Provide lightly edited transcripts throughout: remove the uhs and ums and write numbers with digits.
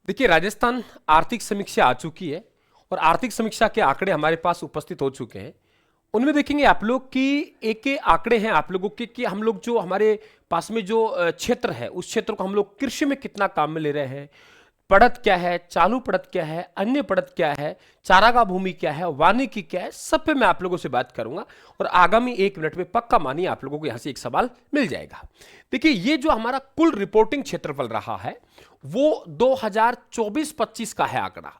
देखिए, राजस्थान आर्थिक समीक्षा आ चुकी है और आर्थिक समीक्षा के आंकड़े हमारे पास उपस्थित हो चुके हैं। उनमें देखेंगे आप लोग कि एक के आंकड़े हैं आप लोगों के कि हम लोग जो हमारे पास में जो क्षेत्र है उस क्षेत्र को हम लोग कृषि में कितना काम में ले रहे हैं, पड़त क्या है, चालू पड़त क्या है, अन्य पड़त क्या है, चारागाह भूमि क्या है, वानिकी क्या है, सब पे मैं आप लोगों से बात करूंगा और आगामी 1 मिनट में पक्का मानिए आप लोगों को यहां से एक सवाल मिल जाएगा। देखिए, ये जो हमारा कुल रिपोर्टिंग क्षेत्रफल रहा है वो 2024-25 का है आंकड़ा।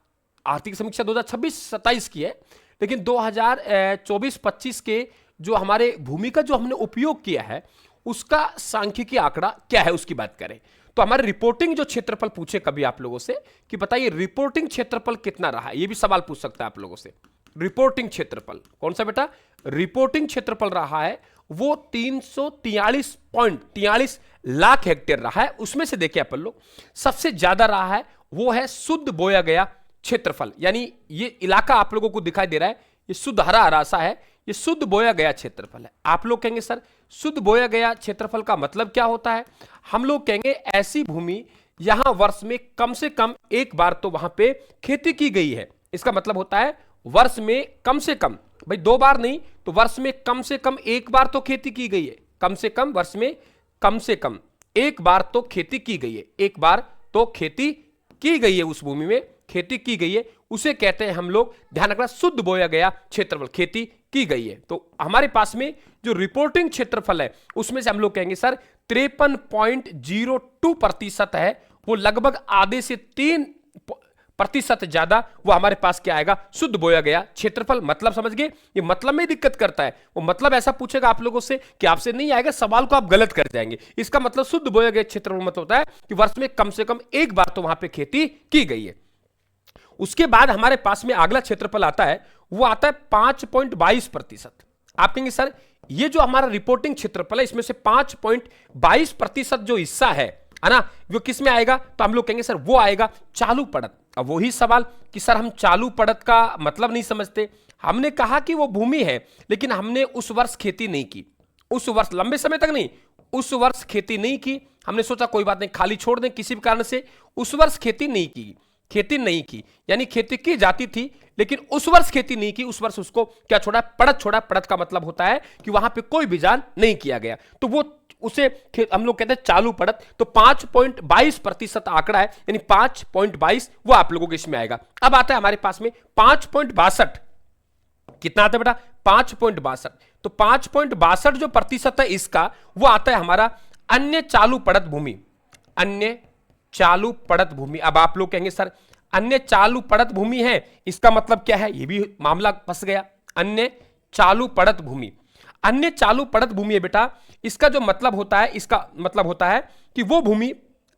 आर्थिक समीक्षा 2026-27 की है, लेकिन 2024-25 के जो हमारे भूमि का जो हमने उपयोग किया है उसका सांख्यिकी आंकड़ा क्या है उसकी बात करें तो हमारे रिपोर्टिंग जो क्षेत्रफल पूछे कभी आप लोगों से कि बताइए रिपोर्टिंग क्षेत्रफल कितना रहा है, ये भी सवाल पूछ सकता है आप लोगों से। रिपोर्टिंग क्षेत्रफल कौन सा बेटा, रिपोर्टिंग क्षेत्रफल रहा है वो 343.43 लाख हेक्टेयर रहा है। उसमें से देखिए अपन लोग सबसे ज्यादा रहा है वो है शुद्ध बोया गया क्षेत्रफल, यानी ये इलाका आप लोगों को दिखाई दे रहा है, ये शुद्ध हरा हरा सा है, ये शुद्ध बोया गया क्षेत्रफल है। आप लोग कहेंगे सर शुद्ध बोया गया क्षेत्रफल का मतलब क्या होता है, हम लोग कहेंगे ऐसी भूमि यहां वर्ष में कम से कम एक बार तो वहां पे खेती की गई है। इसका मतलब होता है वर्ष में कम से कम, भाई 2 बार नहीं तो वर्ष में कम से कम एक बार तो खेती की गई है। कम से कम वर्ष में कम से कम एक बार तो खेती की गई है, एक बार तो खेती की गई है, उस भूमि में खेती की गई है, उसे कहते हैं हम लोग, ध्यान रखना, शुद्ध बोया गया क्षेत्रफल, खेती की गई है। तो हमारे पास में जो रिपोर्टिंग क्षेत्रफल है उसमें से हम लोग कहेंगे सर 53.02% है, वो लगभग आधे से 3% ज्यादा वो हमारे पास क्या आएगा, शुद्ध बोया गया क्षेत्रफल। मतलब समझ गए, ये मतलब में दिक्कत करता है, वो मतलब ऐसा पूछेगा आप लोगों से कि आपसे नहीं आएगा, सवाल को आप गलत कर जाएंगे। इसका मतलब शुद्ध बोया गया क्षेत्रफल मतलब होता है कि वर्ष में कम से कम एक बार तो वहां पे खेती की गई है। उसके बाद हमारे पास में अगला क्षेत्रफल आता है, वो आता है 5.22%। आप कहेंगे सर ये जो हमारा रिपोर्टिंग क्षेत्रफल है इसमें से 5.22% जो हिस्सा है ना, वो किस में आएगा, तो हम लोग कहेंगे सर वो आएगा चालू पड़त। अब वही सवाल कि सर हम चालू पड़त का मतलब नहीं समझते। हमने कहा कि वो भूमि है लेकिन हमने उस वर्ष खेती नहीं की, उस वर्ष लंबे समय तक नहीं, उस वर्ष खेती नहीं की। हमने सोचा कोई बात नहीं, खाली छोड़ दें किसी भी कारण से, उस वर्ष खेती नहीं की, खेती नहीं की, यानी खेती की जाती थी लेकिन उस वर्ष खेती नहीं की, उस वर्ष उसको क्या छोड़ा, पड़त छोड़ा। पड़त का मतलब होता है कि वहां पे कोई बिजान नहीं किया गया, तो वो उसे हम लोग कहते हैं चालू पड़त। तो 5.22% आंकड़ा है, यानी 5.22 वो आप लोगों के इसमें आएगा। अब आता है हमारे पास में 5.62, कितना आता है बेटा, 5.62। तो 5.62 जो प्रतिशत है इसका, वो आता है हमारा अन्य चालू पड़त भूमि, अन्य चालू पड़त भूमि। अब आप लोग कहेंगे सर अन्य चालू पड़त भूमि है, इसका मतलब क्या है, ये भी मामला फंस गया। अन्य चालू पड़त भूमि, अन्य चालू पड़त भूमि है बेटा, इसका जो मतलब होता है, इसका मतलब होता है कि वो भूमि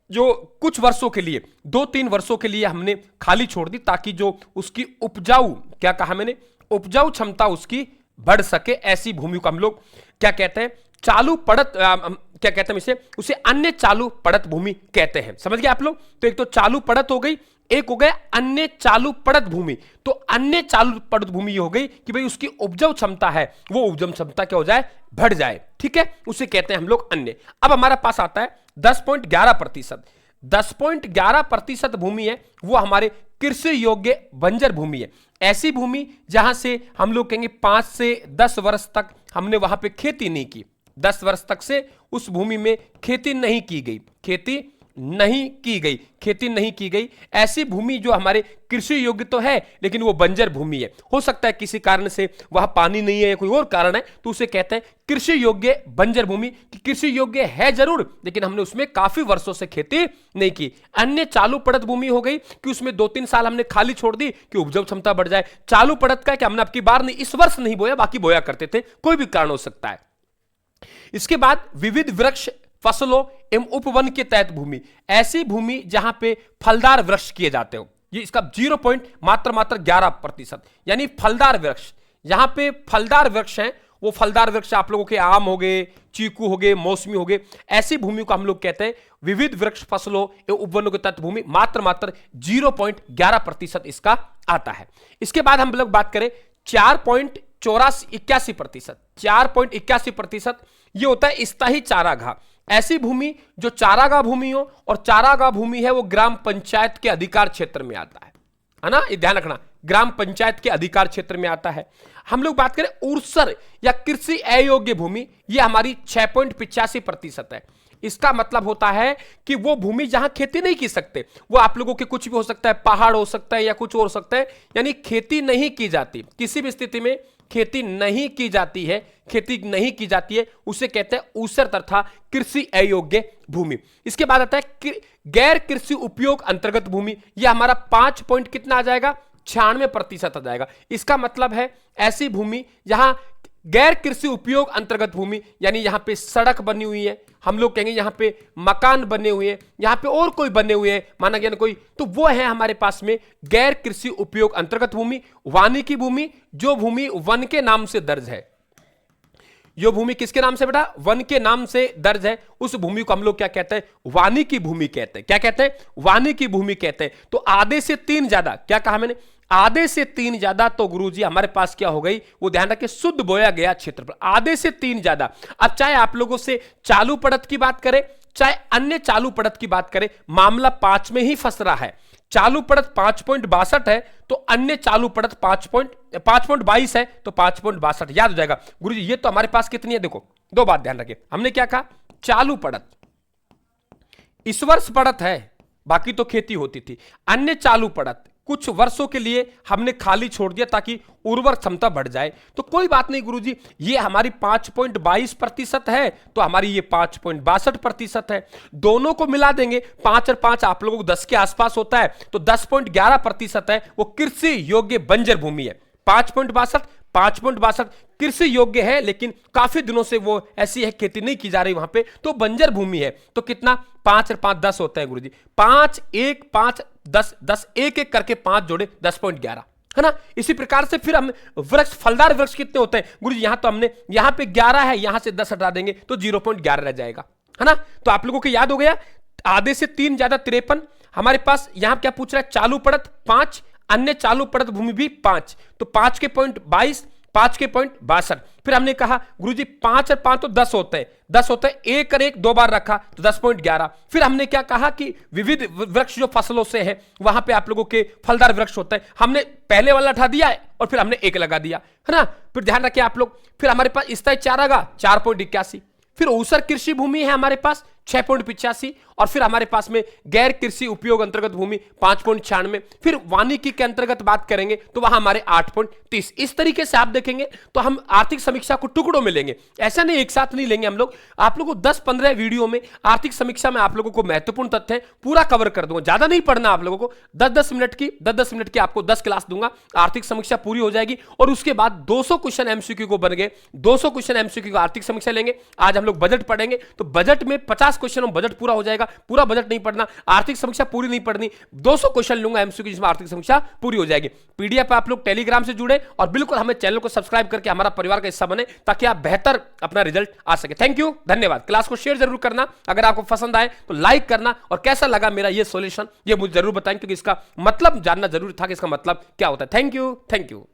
जो कुछ वर्षों के लिए, 2-3 वर्षों के लिए हमने खाली छोड़ दी ताकि जो उसकी उपजाऊ, क्या कहा मैंने, उपजाऊ क्षमता उसकी बढ़ सके, ऐसी भूमि को हम लोग क्या कहते हैं, चालू पड़त, क्या कहते हैं इसे, उसे अन्य चालू पड़त भूमि कहते हैं। समझ गए आप लोग। तो एक तो चालू पड़त हो गई, एक हो गया अन्य चालू पड़त भूमि। तो अन्य चालू पड़त भूमि ये हो गई कि भाई उसकी उपजाऊ क्षमता है, वो उपजाऊ क्षमता क्या हो जाए, बढ़ जाए, ठीक है, उसे कहते हैं हम लोग अन्य। अब हमारा पास आता है 10.11%। 10.11% भूमि है वो हमारे कृषि योग्य बंजर भूमि है, ऐसी भूमि जहां से हम लोग कहेंगे 5 से 10 वर्ष तक हमने वहां पे खेती नहीं की, 10 वर्ष तक से उस भूमि में खेती नहीं की गई, खेती नहीं की गई, खेती नहीं की गई। ऐसी भूमि जो हमारे कृषि योग्य तो है लेकिन वो बंजर भूमि है, हो सकता है किसी कारण से वहां पानी नहीं है या कोई और कारण है, तो उसे कहते हैं कृषि योग्य बंजर भूमि। कि कृषि योग्य है जरूर लेकिन हमने उसमें काफी वर्षों से खेती नहीं की। अन्य चालू पड़त भूमि हो गई कि उसमें 2-3 साल हमने खाली छोड़ दी कि उपजाऊ क्षमता बढ़ जाए। चालू पड़त का कि हमने आपकी बार नहीं, इस वर्ष नहीं बोया, बाकी बोया करते थे, कोई भी कारण हो सकता है। इसके बाद विविध वृक्ष, फसलों एवं उपवन के तहत भूमि, ऐसी भूमि जहां पे फलदार वृक्ष किए जाते हो, ये इसका 0.11%, यानी फलदार वृक्ष, यहां पे फलदार वृक्ष हैं, वो फलदार वृक्ष आप लोगों के आम हो गए, चीकू हो गए, मौसमी हो गए, ऐसी भूमि को हम लोग कहते हैं विविध वृक्ष, फसलों एवं उपवनों के तहत भूमि। मात्र 0.11% इसका आता है। इसके बाद हम लोग बात करें 4.81%, 4.81% ये होता है स्थायी चारागाह। ऐसी भूमि जो चारागाह भूमि हो, और चारागाह भूमि है वो ग्राम पंचायत के अधिकार क्षेत्र में आता है ना, ये ध्यान रखना, ग्राम पंचायत के अधिकार क्षेत्र में आता है। हम लोग बात करें ऊर्सर या कृषि अयोग्य भूमि, ये हमारी 6.85% है। इसका मतलब होता है कि वो भूमि जहां खेती नहीं की सकते, वो आप लोगों के कुछ भी हो सकता है, पहाड़ हो सकता है या कुछ और हो सकता है, यानी खेती नहीं की जाती, किसी भी स्थिति में खेती नहीं की जाती है, खेती नहीं की जाती है, उसे कहते हैं ऊसर तथा कृषि अयोग्य भूमि। इसके बाद आता है गैर कृषि उपयोग अंतर्गत भूमि, यह हमारा 5 पॉइंट कितना आ जाएगा, 96% आ जाएगा। इसका मतलब है ऐसी भूमि जहां गैर कृषि उपयोग अंतर्गत भूमि, यानी यहां पे सड़क बनी हुई है, हम लोग कहेंगे यहां पे मकान बने हुए हैं, यहां पे और कोई बने हुए हैं, माना गया ना कोई, तो वो है हमारे पास में गैर कृषि उपयोग अंतर्गत भूमि। वानिकी भूमि, जो भूमि वन के नाम से दर्ज है, जो भूमि किसके नाम से बेटा, वन के नाम से दर्ज है, उस भूमि को हम लोग क्या कहते हैं, वानिकी भूमि कहते हैं। क्या कहते हैं, वानिकी भूमि कहते हैं। तो आधे से 3 ज्यादा, क्या कहा मैंने, आधे से 3 ज्यादा, तो गुरुजी हमारे पास क्या हो गई, वो ध्यान रखिए, शुद्ध बोया गया क्षेत्रफल, आधे से 3 ज्यादा। अब चाहे आप लोगों से चालू पड़त की बात करें, चाहे अन्य चालू पड़त की बात करें, मामला 5 में ही फंस रहा है। चालू पड़त 5.62 है, तो अन्य चालू पड़त 5.22 है, तो 5.62 याद हो जाएगा। गुरुजी ये तो हमारे पास कितनी है, देखो 2 बात ध्यान रखिए, हमने क्या कहा, चालू पड़त इस वर्ष पड़त है, बाकी तो खेती होती थी। अन्य चालू पड़त कुछ वर्षों के लिए हमने खाली छोड़ दिया ताकि उर्वर क्षमता बढ़ जाए, तो कोई बात नहीं गुरुजी, ये हमारी 5.22% है, तो हमारी ये 5.62% है। दोनों को मिला देंगे, 5 और 5 आप लोगों को 10 के आसपास होता है, तो 10.11% है, वो कृषि योग्य बंजर भूमि है। 5.62 कृषि योग्य है, लेकिन काफी दिनों से वो ऐसी है, खेती नहीं की जा रही वहां पे, तो बंजर भूमि है। तो कितना, 5 और 5 10 होता है गुरुजी, 5 1 5 10 10 1 1 करके 5 जोड़े 10.11 है ना। इसी प्रकार से फिर हम वृक्ष, फलदार वृक्ष कितने होते हैं गुरुजी, यहां तो हमने, यहां पे 11 है, यहां से 10 हटा देंगे तो 0.11 रह जाएगा, है ना। तो आप लोगों को याद हो गया, आधे से 3 ज्यादा 53। हमारे पास यहां क्या पूछ रहा है, चालू पड़त 5, अन्य चालू पड़त भूमि भी 5, तो 5 के पॉइंट 22, 5 के पॉइंट 62। फिर हमने कहा गुरुजी 5 और 5 तो 10 होते हैं, 10 होते हैं, 1 और 1 2 बार रखा तो 10.11। फिर हमने क्या कहा कि विविध वृक्ष जो फसलों से है, वहां पे आप लोगों के फलदार वृक्ष होते हैं, हमने पहले वाला हटा दिया है और फिर हमने 1 लगा दिया, है ना। फिर ध्यान रखिए आप लोग, फिर हमारे पास स्थायी चारागाह 4.81, फिर ऊसर कृषि भूमि है हमारे पास 6.85, और फिर हमारे पास में गैर कृषि उपयोग अंतर्गत भूमि 5.96। फिर वानिकी के अंतर्गत बात करेंगे तो वहां हमारे 8.30। इस तरीके से आप देखेंगे तो हम आर्थिक समीक्षा को टुकड़ों में लेंगे, ऐसा नहीं एक साथ नहीं लेंगे हम लोग। आप लोगों को 10-15 वीडियो में आर्थिक समीक्षा में आप लोगों को महत्वपूर्ण तथ्य पूरा कवर कर दूंगा, ज्यादा नहीं पढ़ना आप लोगों को, 10-10 मिनट की आपको 10 क्लास दूंगा, आर्थिक समीक्षा पूरी हो जाएगी। और उसके बाद 200 क्वेश्चन एमसीक्यू को बन गए, 200 क्वेश्चन एमसीक्यू को आर्थिक समीक्षा लेंगे। आज हम लोग बजट पढ़ेंगे, तो बजट में 50 क्वेश्चन में बजट पूरा हो जाएगा, पूरा बजट नहीं पढ़ना, आर्थिक समीक्षा पूरी नहीं पढ़नी, 200 क्वेश्चन लूंगा एमसीक्यू जिसमें आर्थिक समीक्षा पूरी हो जाएगी। पीडीएफ आप लोग टेलीग्राम से जुड़े और बिल्कुल हमें चैनल को सब्सक्राइब करके हमारा परिवार का हिस्सा बने, ताकि आप बेहतर अपना रिजल्ट आ सके। थैंक यू, धन्यवाद। क्लास को शेयर जरूर करना, अगर आपको पसंद आए तो लाइक करना, और कैसा लगा मेरा ये सॉल्यूशन ये मुझे जरूर बताएं, क्योंकि इसका मतलब जानना जरूरी था कि इसका मतलब क्या होता है। Thank you, thank you.